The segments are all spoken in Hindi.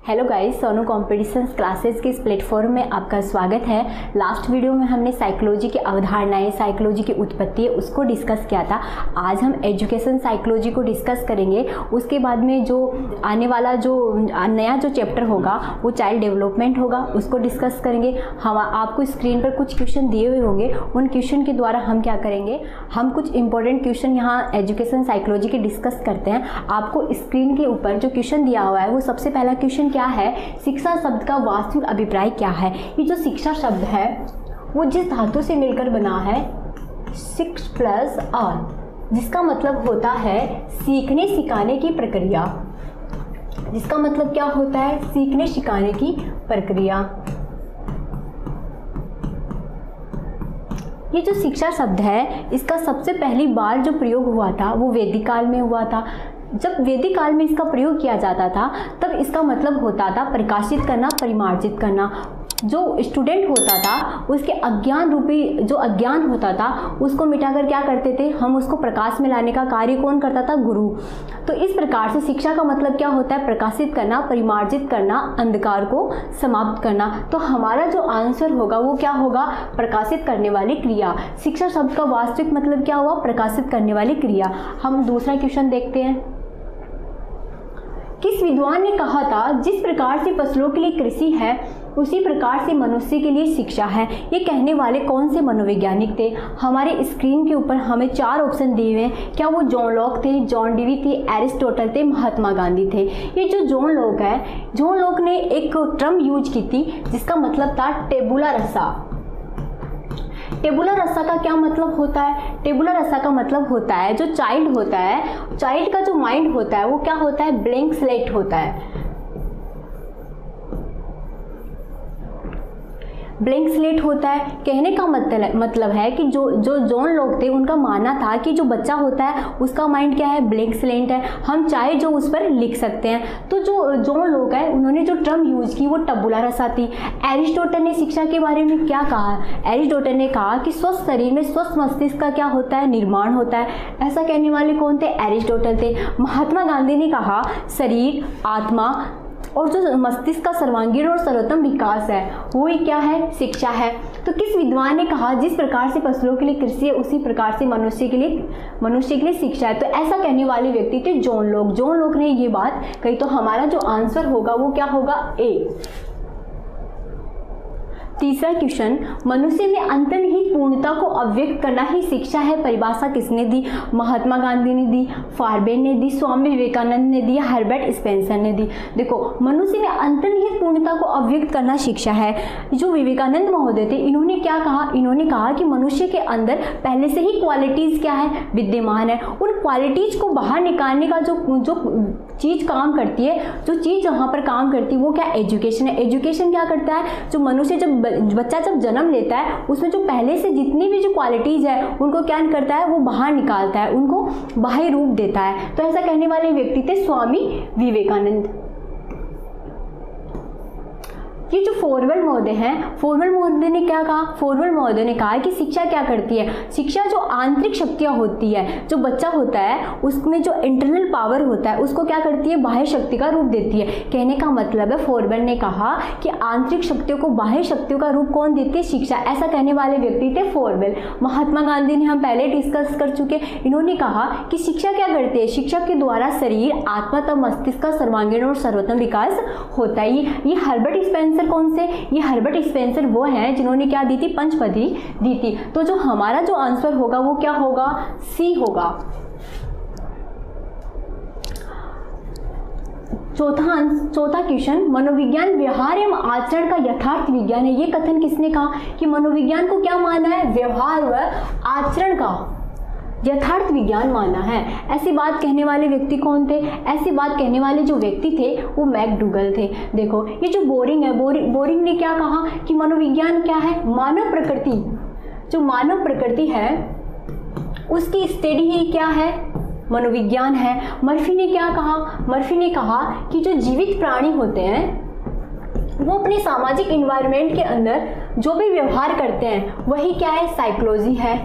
Hello guys, Sonu competitions classes के इस प्लेटफॉर्म में आपका स्वागत है। लास्ट वीडियो में हमने साइकोलॉजी की अवधारणाएं, साइकोलॉजी की उत्पत्ति उसको डिस्कस किया था। आज हम एजुकेशन साइकोलॉजी को डिस्कस करेंगे। उसके बाद में जो आने वाला जो नया जो चैप्टर होगा वो चाइल्ड डेवलपमेंट होगा, उसको डिस्कस करेंगे। हम आपको स्क्रीन पर कुछ क्वेश्चन दिए हुए होंगे, उन क्वेश्चन के द्वारा हम क्या करेंगे, हम कुछ इंपॉर्टेंट क्वेश्चन यहाँ एजुकेशन साइकोलॉजी के डिस्कस करते हैं। आपको स्क्रीन के ऊपर जो क्वेश्चन दिया हुआ है वो सबसे पहला क्वेश्चन क्या है, शिक्षा शब्द का वास्तविक अभिप्राय क्या है। ये जो शिक्षा शब्द है वो जिस धातु से मिलकर बना है शिक्ष प्लस आर, जिसका मतलब होता है सीखने सिखाने की प्रक्रिया। जिसका मतलब क्या होता है, सीखने सिखाने की प्रक्रिया। ये जो शिक्षा शब्द है इसका सबसे पहली बार जो प्रयोग हुआ था वो वैदिक काल में हुआ था। जब वैदिक काल में इसका प्रयोग किया जाता था तब इसका मतलब होता था प्रकाशित करना, परिमार्जित करना। जो स्टूडेंट होता था उसके अज्ञान रूपी जो अज्ञान होता था उसको मिटाकर क्या करते थे, हम उसको प्रकाश में लाने का कार्य कौन करता था, गुरु। तो इस प्रकार से शिक्षा का मतलब क्या होता है, प्रकाशित करना, परिमार्जित करना, अंधकार को समाप्त करना। तो हमारा जो आंसर होगा वो क्या होगा, प्रकाशित करने वाली क्रिया। शिक्षा शब्द का वास्तविक मतलब क्या हुआ, प्रकाशित करने वाली क्रिया। हम दूसरा क्वेश्चन देखते हैं। किस विद्वान ने कहा था, जिस प्रकार से फसलों के लिए कृषि है उसी प्रकार से मनुष्य के लिए शिक्षा है। ये कहने वाले कौन से मनोवैज्ञानिक थे। हमारे स्क्रीन के ऊपर हमें 4 ऑप्शन दिए हुए हैं। क्या वो जॉन लॉक थे, जॉन डीवी थे, एरिस्टोटल थे, महात्मा गांधी थे। ये जो जॉन लॉक है, जॉन लॉक ने एक टर्म यूज की थी जिसका मतलब था टेबुला रसा। टेबुला रसा का क्या मतलब होता है, टेबुला रसा का मतलब होता है जो चाइल्ड होता है, चाइल्ड का जो माइंड होता है वो क्या होता है, ब्लैंक स्लेट होता है। ब्लैंक स्लेट होता है। कहने का मतलब है कि जो जॉन लॉक थे उनका मानना था कि जो बच्चा होता है उसका माइंड क्या है, ब्लैंक स्लेट है, हम चाहे जो उस पर लिख सकते हैं। तो जो जॉन लॉक है उन्होंने जो टर्म यूज की वो टबुला रसा थी। एरिस्टोटल ने शिक्षा के बारे में क्या कहा, एरिस्टोटल ने कहा कि स्वस्थ शरीर में स्वस्थ मस्तिष्क का क्या होता है, निर्माण होता है। ऐसा कहने वाले कौन थे, एरिस्टोटल थे। महात्मा गांधी ने कहा शरीर, आत्मा और जो मस्तिष्क का सर्वांगीण और सर्वोत्तम विकास है वो ही क्या है, शिक्षा है। तो किस विद्वान ने कहा, जिस प्रकार से फसलों के लिए कृषि है उसी प्रकार से मनुष्य के लिए शिक्षा है। तो ऐसा कहने वाले व्यक्ति थे जॉन लॉक। जॉन लॉक ने ये बात कही। तो हमारा जो आंसर होगा वो क्या होगा, ए। तीसरा क्वेश्चन, मनुष्य में अंतर्निहित पूर्णता को अव्यक्त करना ही शिक्षा है। परिभाषा किसने दी, महात्मा गांधी ने दी, फारबेन ने दी, स्वामी विवेकानंद ने दी, हर्बर्ट स्पेंसर ने दी। देखो, मनुष्य में अंतर्निहित पूर्णता को अव्यक्त करना शिक्षा है। जो विवेकानंद महोदय थे इन्होंने क्या कहा, इन्होंने कहा कि मनुष्य के अंदर पहले से ही क्वालिटीज क्या है, विद्यमान है। उन क्वालिटीज को बाहर निकालने का जो चीज काम करती है, जो चीज जहाँ पर काम करती है वो क्या, एजुकेशन है। एजुकेशन क्या करता है, जो मनुष्य बच्चा जब जन्म लेता है उसमें जो पहले से जितनी भी जो क्वालिटीज है उनको क्या करता है, वो बाहर निकालता है, उनको बाह्य रूप देता है। तो ऐसा कहने वाले व्यक्ति थे स्वामी विवेकानंद। ये जो फोरवेल महोदय हैं, फोरवेल महोदय ने क्या कहा, फोरवेल महोदय ने कहा कि शिक्षा क्या करती है, शिक्षा जो आंतरिक शक्तियाँ होती है, जो बच्चा होता है उसमें जो इंटरनल पावर होता है उसको क्या करती है, बाह्य शक्ति का रूप देती है। कहने का मतलब है फोरवेल ने कहा कि आंतरिक शक्तियों को बाह्य शक्तियों का रूप कौन देती है, शिक्षा। ऐसा कहने वाले व्यक्ति थे फोरवेल। महात्मा गांधी ने हम पहले डिस्कस कर चुके। इन्होंने कहा कि शिक्षा क्या करती है, शिक्षा के द्वारा शरीर, आत्मा तथा मस्तिष्क का सर्वांगीण और सर्वोत्तम विकास होता है। ये हर्बर्ट स्पेंसर कौन से, ये हर्बर्ट स्पेंसर वो हैं जिन्होंने क्या दी थी, पंचपदी दी थी। तो जो हमारा जो आंसर होगा वो क्या होगा, सी होगा। चौथा क्वेश्चन, मनोविज्ञान व्यवहार एवं आचरण का यथार्थ विज्ञान है। ये कथन किसने कहा कि मनोविज्ञान को क्या माना है, व्यवहार व आचरण का यथार्थ विज्ञान माना है। ऐसी बात कहने वाले व्यक्ति कौन थे, ऐसी बात कहने वाले जो व्यक्ति थे वो मैकडूगल थे। देखो, ये जो बोरिंग है, बोरिंग ने क्या कहा कि मनोविज्ञान क्या है, मानव प्रकृति, जो मानव प्रकृति है उसकी स्टडी ही क्या है, मनोविज्ञान है। मर्फी ने क्या कहा, मर्फी ने कहा कि जो जीवित प्राणी होते हैं वो अपने सामाजिक इन्वायरमेंट के अंदर जो भी व्यवहार करते हैं वही क्या है, साइकोलॉजी है।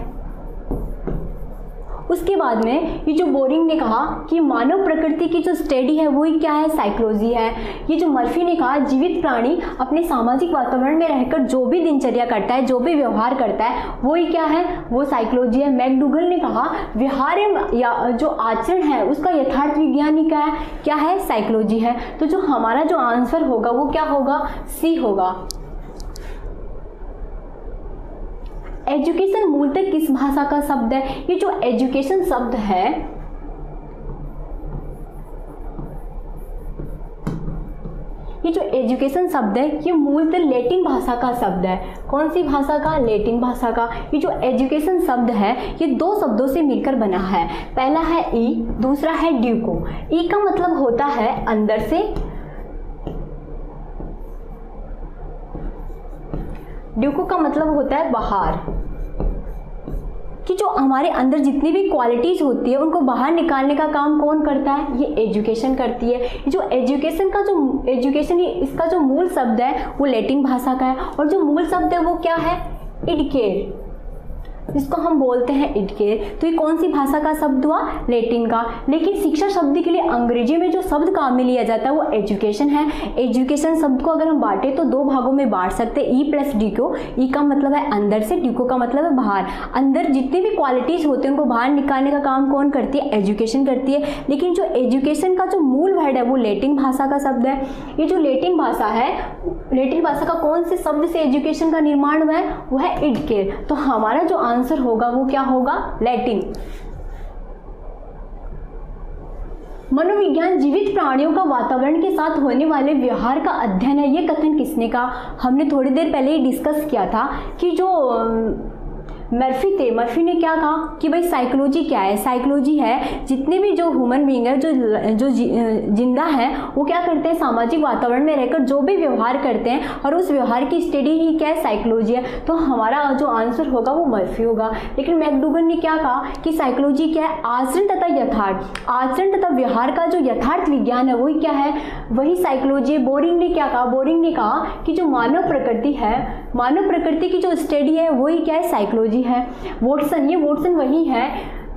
उसके बाद में ये जो बोरिंग ने कहा कि मानव प्रकृति की जो स्टडी है वही क्या है, साइकोलॉजी है। ये जो मर्फी ने कहा जीवित प्राणी अपने सामाजिक वातावरण में रहकर जो भी दिनचर्या करता है, जो भी व्यवहार करता है वही क्या है, वो साइकोलॉजी है। मैकडूगल ने कहा व्यवहार या जो आचरण है उसका यथार्थ विज्ञान ही क्या है, साइकोलॉजी है। तो जो हमारा जो आंसर होगा वो क्या होगा, सी होगा। एजुकेशन मूलतः किस भाषा का शब्द है? ये जो एजुकेशन शब्द है, ये जो एजुकेशन शब्द है ये मूलतः लैटिन भाषा का शब्द है। कौन सी भाषा का? लैटिन भाषा का। ये जो एजुकेशन शब्द है ये दो शब्दों से मिलकर बना है। पहला है ई, दूसरा है ड्यूको। ई का मतलब होता है अंदर से, ड्यूको का मतलब होता है बाहर, कि जो हमारे अंदर जितनी भी क्वालिटीज होती है उनको बाहर निकालने का काम कौन करता है? ये एजुकेशन करती है। जो एजुकेशन का जो एजुकेशन इसका जो मूल शब्द है वो लैटिन भाषा का है, और जो मूल शब्द है वो क्या है? इडकेर, जिसको हम बोलते हैं इडकेर। तो ये कौन सी भाषा का शब्द हुआ? लैटिन का। लेकिन शिक्षा शब्द के लिए अंग्रेजी में जो शब्द काम में लिया जाता है वो एजुकेशन है। एजुकेशन शब्द को अगर हम बांटे तो दो भागों में बांट सकते हैं, ई प्लस ड्यूको। ई का मतलब है अंदर से, ड्यूको का मतलब है बाहर। अंदर जितनी भी क्वालिटीज होती हैं उनको बाहर निकालने का काम कौन करती है? एजुकेशन करती है। लेकिन जो एजुकेशन का जो मूल वर्ड है वो लैटिन भाषा का शब्द है। ये जो लैटिन भाषा है, लैटिन भाषा का कौन से शब्द से एजुकेशन का निर्माण हुआ है? वो है इडकेर। तो हमारा जो आंसर होगा वो क्या होगा? लैटिन। मनोविज्ञान जीवित प्राणियों का वातावरण के साथ होने वाले व्यवहार का अध्ययन है। ये कथन किसने कहा? हमने थोड़ी देर पहले ही डिस्कस किया था कि जो मर्फी थे, मर्फी ने क्या कहा कि भाई साइकोलॉजी क्या है? साइकोलॉजी है जितने भी जो ह्यूमन बीइंग है, जो जिंदा है, वो क्या करते हैं? सामाजिक वातावरण में रहकर जो भी व्यवहार करते हैं और उस व्यवहार की स्टडी ही क्या है? साइकोलॉजी है। तो हमारा जो आंसर होगा वो मर्फी होगा। लेकिन मैकडूगल ने क्या कहा कि साइकोलॉजी क्या है? आचरण तथा यथार्थ, आचरण तथा व्यवहार का जो यथार्थ विज्ञान है वही क्या है? वही साइकोलॉजी है। बोरिंग ने क्या कहा? बोरिंग ने कहा कि जो मानव प्रकृति है, मानव प्रकृति की जो स्टडी है वही क्या है? साइकोलॉजी है। वॉटसन, ये वॉटसन वही है,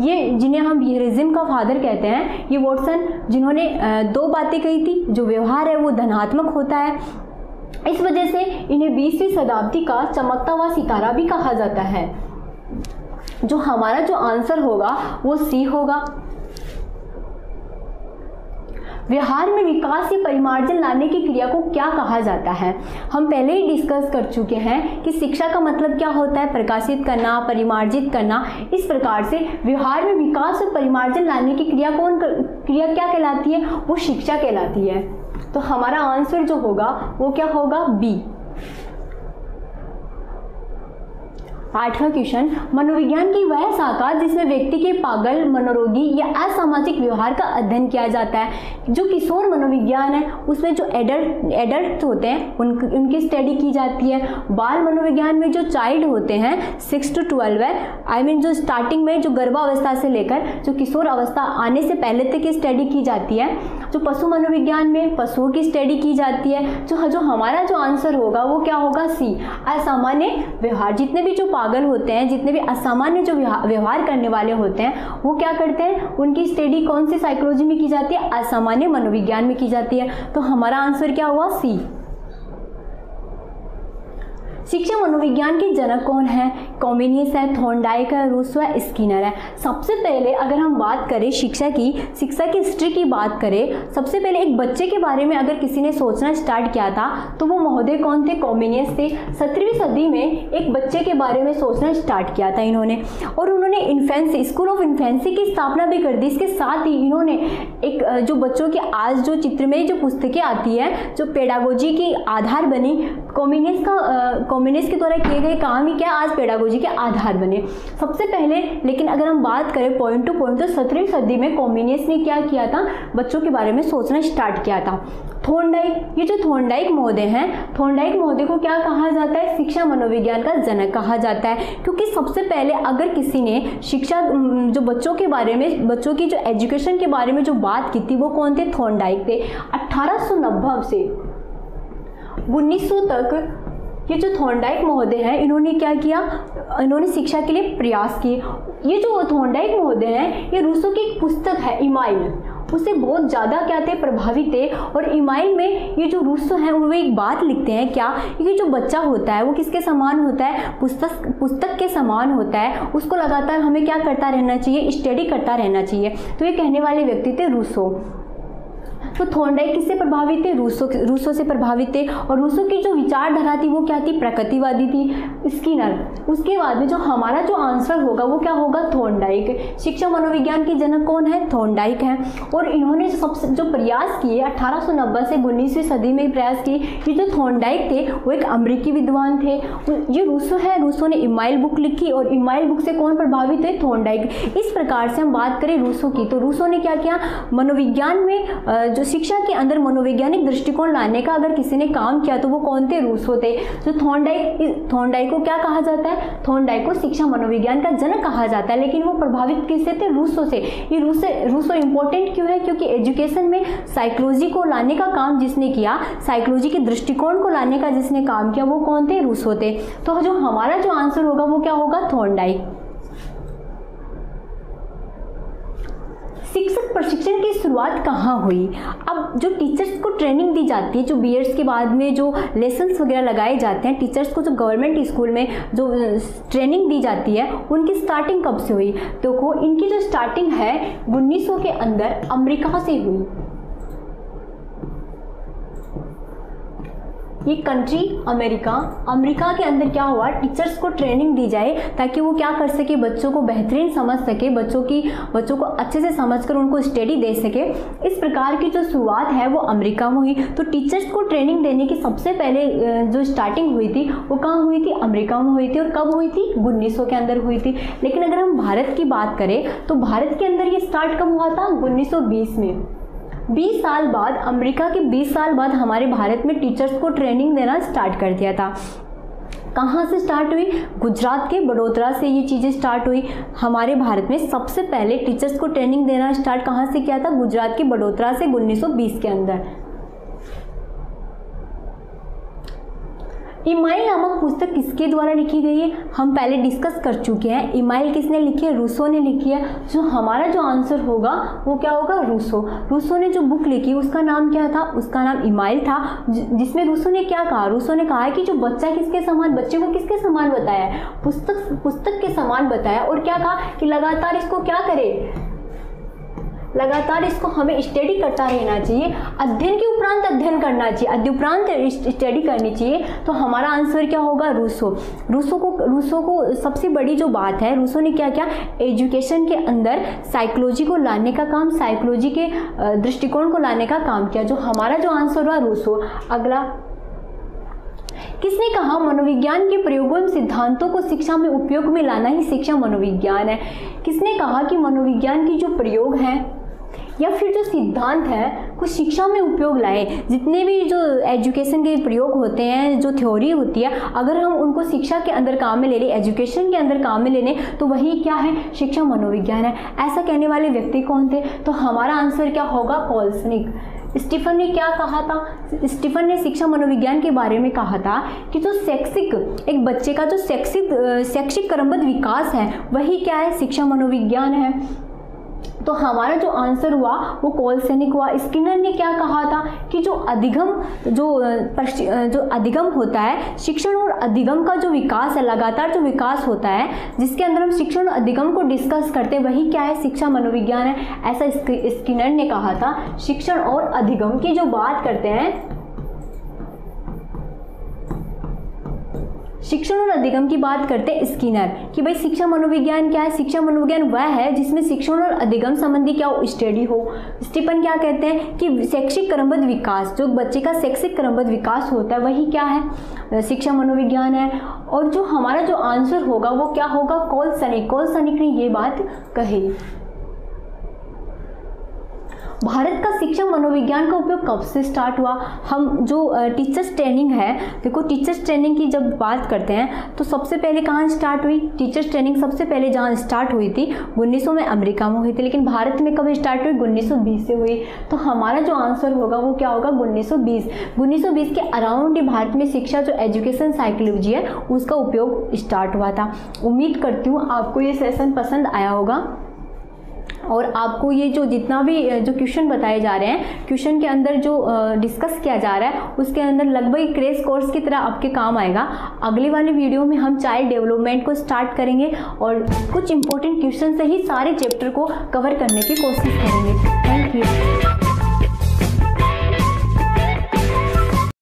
ये जिन्हें हम बिहेवियरिज्म का फादर कहते हैं, ये वॉटसन जिन्होंने दो बातें कही थी। जो व्यवहार है वो धनात्मक होता है, इस वजह से इन्हें 20वीं शताब्दी का चमकता हुआ सितारा भी कहा जाता है। जो हमारा जो आंसर होगा वो सी होगा। व्यवहार में विकास या परिमार्जन लाने की क्रिया को क्या कहा जाता है? हम पहले ही डिस्कस कर चुके हैं कि शिक्षा का मतलब क्या होता है? प्रकाशित करना, परिमार्जित करना। इस प्रकार से व्यवहार में विकास और परिमार्जन लाने की क्रिया क्रिया क्या कहलाती है? वो शिक्षा कहलाती है। तो हमारा आंसर जो होगा वो क्या होगा? बी। 8वां क्वेश्चन, मनोविज्ञान की वह शाखा जिसमें व्यक्ति के पागल, मनोरोगी या असामाजिक व्यवहार का अध्ययन किया जाता है। जो किशोर मनोविज्ञान है उसमें जो एडल्ट होते हैं उनकी स्टडी की जाती है। बाल मनोविज्ञान में जो चाइल्ड होते हैं 6 to 12 है, जो स्टार्टिंग में जो गर्भावस्था से लेकर जो किशोर अवस्था आने से पहले तक की स्टडी की जाती है। जो पशु मनोविज्ञान में पशुओं की स्टडी की जाती है। जो हमारा जो आंसर होगा वो क्या होगा? सी। असामान्य व्यवहार, जितने भी जो पागल होते हैं, जितने भी असामान्य जो व्यवहार करने वाले होते हैं वो क्या करते हैं? उनकी स्टडी कौन सी साइकोलॉजी में की जाती है? असामान्य मनोविज्ञान में की जाती है। तो हमारा आंसर क्या हुआ? सी। शिक्षा मनोविज्ञान के जनक कौन है? कॉमिनियस है, थॉर्नडाइक है, रूसो है, स्किनर है। सबसे पहले अगर हम बात करें शिक्षा की हिस्ट्री की बात करें, सबसे पहले एक बच्चे के बारे में अगर किसी ने सोचना स्टार्ट किया था तो वो महोदय कौन थे? कॉमिनियस थे। 17वीं सदी में एक बच्चे के बारे में सोचना स्टार्ट किया था इन्होंने, और उन्होंने इन्फेंसी, स्कूल ऑफ इन्फेंसी की स्थापना भी कर दी। इसके साथ ही इन्होंने एक जो बच्चों की आज जो चित्र में जो पुस्तकें आती है, जो पेडागोजी की आधार बनी, कॉमिनियस के द्वारा किए गए काम ही क्या आज पेडागोजी के आधार बने सबसे पहले। लेकिन अगर हम बात करें पॉइंट टू पॉइंट तो 17वीं सदी में कॉमिनियस ने क्या किया था? बच्चों के बारे में सोचना स्टार्ट किया था। थॉर्नडाइक, ये जो थॉर्नडाइक महोदय हैं, थॉर्नडाइक महोदय को क्या कहा जाता है? शिक्षा मनोविज्ञान का जनक कहा जाता है, क्योंकि सबसे पहले अगर किसी ने शिक्षा जो बच्चों के बारे में, बच्चों की जो एजुकेशन के बारे में जो बात की थी वो कौन थे? थॉर्नडाइक थे। 1890 से 1900 तक ये जो थॉर्नडाइक महोदय हैं, इन्होंने क्या किया, इन्होंने शिक्षा के लिए प्रयास किए। ये जो थॉर्नडाइक महोदय हैं, ये रूसो की एक पुस्तक है इमाइल, उससे बहुत ज़्यादा क्या थे, प्रभावित थे। और इमाइल में ये जो रूसो हैं वो एक बात लिखते हैं क्या, कि जो बच्चा होता है वो किसके समान होता है, पुस्तक के समान होता है, उसको लगातार हमें क्या करता रहना चाहिए, स्टडी करता रहना चाहिए। तो ये कहने वाले व्यक्ति थे रूसो। तो थॉर्नडाइक किससे प्रभावित थे, रूसो से प्रभावित थे। और रूसो की जो विचारधारा थी वो क्या थी, प्रकृतिवादी थी। स्किनर, उसके बाद में जो हमारा जो आंसर होगा वो क्या होगा, थॉर्नडाइक। शिक्षा मनोविज्ञान के जनक कौन है, थॉर्नडाइक हैं। और इन्होंने जो प्रयास किए 1890 से 19वीं सदी में प्रयास किए। ये जो थॉर्नडाइक थे वो एक अमेरिकी विद्वान थे। ये रूसो है, रूसो ने इमाइल बुक लिखी और इमाइल बुक से कौन प्रभावित है, थॉर्नडाइक। इस प्रकार से हम बात करें रूसो की, तो रूसो ने क्या किया, मनोविज्ञान में जो शिक्षा के अंदर मनोवैज्ञानिक दृष्टिकोण लाने का अगर किसी ने काम किया तो वो कौन थे, रूसो थे। जो थॉर्नडाइक को क्या कहा जाता है, थॉर्नडाइक को शिक्षा मनोविज्ञान का जनक कहा जाता है। लेकिन वो प्रभावित किससे थे, रूसो से। ये रूसो इंपॉर्टेंट क्यों है, क्योंकि एजुकेशन में साइकोलॉजी को लाने का काम जिसने किया, साइकोलॉजी के दृष्टिकोण को लाने का जिसने काम किया, वो कौन थे, रूसो थे। तो जो हमारा जो आंसर होगा वो क्या होगा, थॉर्नडाइक। शिक्षक प्रशिक्षण की शुरुआत कहाँ हुई। अब जो टीचर्स को ट्रेनिंग दी जाती है, जो बीएड्स के बाद में जो लेसन्स वगैरह लगाए जाते हैं टीचर्स को, जो गवर्नमेंट स्कूल में जो ट्रेनिंग दी जाती है, उनकी स्टार्टिंग कब से हुई। तो इनकी जो स्टार्टिंग है 1900 के अंदर अमेरिका से हुई। ये कंट्री अमेरिका के अंदर क्या हुआ, टीचर्स को ट्रेनिंग दी जाए ताकि वो क्या कर सके, बच्चों को बेहतरीन समझ सके, बच्चों को अच्छे से समझकर उनको स्टडी दे सके। इस प्रकार की जो शुरुआत है वो अमेरिका में हुई। तो टीचर्स को ट्रेनिंग देने की सबसे पहले जो स्टार्टिंग हुई थी वो कहाँ हुई थी, अमेरिका में हुई थी। और कब हुई थी, 1900 के अंदर हुई थी। लेकिन अगर हम भारत की बात करें तो भारत के अंदर ये स्टार्ट कब हुआ था, 1920 में। 20 साल बाद, अमेरिका के 20 साल बाद हमारे भारत में टीचर्स को ट्रेनिंग देना स्टार्ट कर दिया था। कहाँ से स्टार्ट हुई, गुजरात के बड़ोदरा से ये चीज़ें स्टार्ट हुई। हमारे भारत में सबसे पहले टीचर्स को ट्रेनिंग देना स्टार्ट कहाँ से किया था, गुजरात के बड़ोदरा से 1920 के अंदर। इमाइल नामक पुस्तक किसके द्वारा लिखी गई है, हम पहले डिस्कस कर चुके हैं। इमाइल किसने लिखी है, रूसो ने लिखी है। जो हमारा जो आंसर होगा वो क्या होगा, रूसो ने जो बुक लिखी उसका नाम क्या था, उसका नाम इमाइल था। जिसमें रूसो ने क्या कहा, रूसो ने कहा कि जो बच्चा किसके समान, बच्चे को किसके समान बताया, पुस्तक के समान बताया। और क्या कहा कि लगातार इसको क्या करे, लगातार इसको हमें स्टडी करता रहना चाहिए, अध्ययन के उपरांत अध्ययन करना चाहिए, उपरांत स्टडी करनी चाहिए। तो हमारा आंसर क्या होगा, रूसो को सबसे बड़ी जो बात है, रूसो ने क्या किया, एजुकेशन के अंदर साइकोलॉजी को लाने का काम, साइकोलॉजी के दृष्टिकोण को लाने का काम किया। जो हमारा जो आंसर हुआ रूसो। अगला, किसने कहा मनोविज्ञान के प्रयोगों एवं सिद्धांतों को शिक्षा में उपयोग में लाना ही शिक्षा मनोविज्ञान है। किसने कहा कि मनोविज्ञान की जो प्रयोग हैं या फिर जो सिद्धांत है कुछ शिक्षा में उपयोग लाए। जितने भी जो एजुकेशन के प्रयोग होते हैं, जो थ्योरी होती है, अगर हम उनको शिक्षा के अंदर काम में ले लें, एजुकेशन के अंदर काम में ले लें, तो वही क्या है, शिक्षा मनोविज्ञान है। ऐसा कहने वाले व्यक्ति कौन थे, तो हमारा आंसर क्या होगा, कोल्सनिक। स्टीफन ने क्या कहा था, स्टीफन ने शिक्षा मनोविज्ञान के बारे में कहा था कि जो एक बच्चे का जो शैक्षिक क्रमबद्ध विकास है वही क्या है, शिक्षा मनोविज्ञान है। तो हमारा जो आंसर हुआ वो कोल्सनिक हुआ। स्किनर ने क्या कहा था कि जो अधिगम होता है, शिक्षण और अधिगम का जो विकास है, लगातार जो विकास होता है जिसके अंदर हम शिक्षण और अधिगम को डिस्कस करते हैं, वही क्या है, शिक्षा मनोविज्ञान है। ऐसा स्किनर ने कहा था। शिक्षण और अधिगम की जो बात करते हैं, शिक्षण और अधिगम की बात करते हैं स्किनर कि भाई शिक्षा मनोविज्ञान क्या है, शिक्षा मनोविज्ञान वह है जिसमें शिक्षण और अधिगम संबंधी क्या हो, स्टडी हो। स्टीफन क्या कहते हैं कि शैक्षिक क्रमबद्ध विकास, जो बच्चे का शैक्षिक क्रमबद्ध विकास होता है वही क्या है, शिक्षा मनोविज्ञान है। और जो हमारा जो आंसर होगा वो क्या होगा, कोल्सनिक ने ये बात कही। भारत का शिक्षा मनोविज्ञान का उपयोग कब से स्टार्ट हुआ? हम जो टीचर्स ट्रेनिंग है, देखो टीचर्स ट्रेनिंग की जब बात करते हैं तो सबसे पहले कहाँ स्टार्ट हुई? टीचर्स ट्रेनिंग सबसे पहले जहाँ स्टार्ट हुई थी 1900 में अमेरिका में हुई थी, लेकिन भारत में कब स्टार्ट हुई? 1920 से हुई। तो हमारा जो आंसर होगा वो क्या होगा? 1920 के अराउंड ही भारत में शिक्षा जो एजुकेशन साइकोलॉजी है उसका उपयोग स्टार्ट हुआ था। उम्मीद करती हूँ आपको ये सेशन पसंद आया होगा और आपको ये जो जितना भी जो क्वेश्चन बताए जा रहे हैं, क्वेश्चन के अंदर जो डिस्कस किया जा रहा है उसके अंदर लगभग क्रैश कोर्स की तरह आपके काम आएगा। अगली वाली वीडियो में हम चाइल्ड डेवलपमेंट को स्टार्ट करेंगे और कुछ इंपॉर्टेंट क्वेश्चन से ही सारे चैप्टर को कवर करने की कोशिश करेंगे।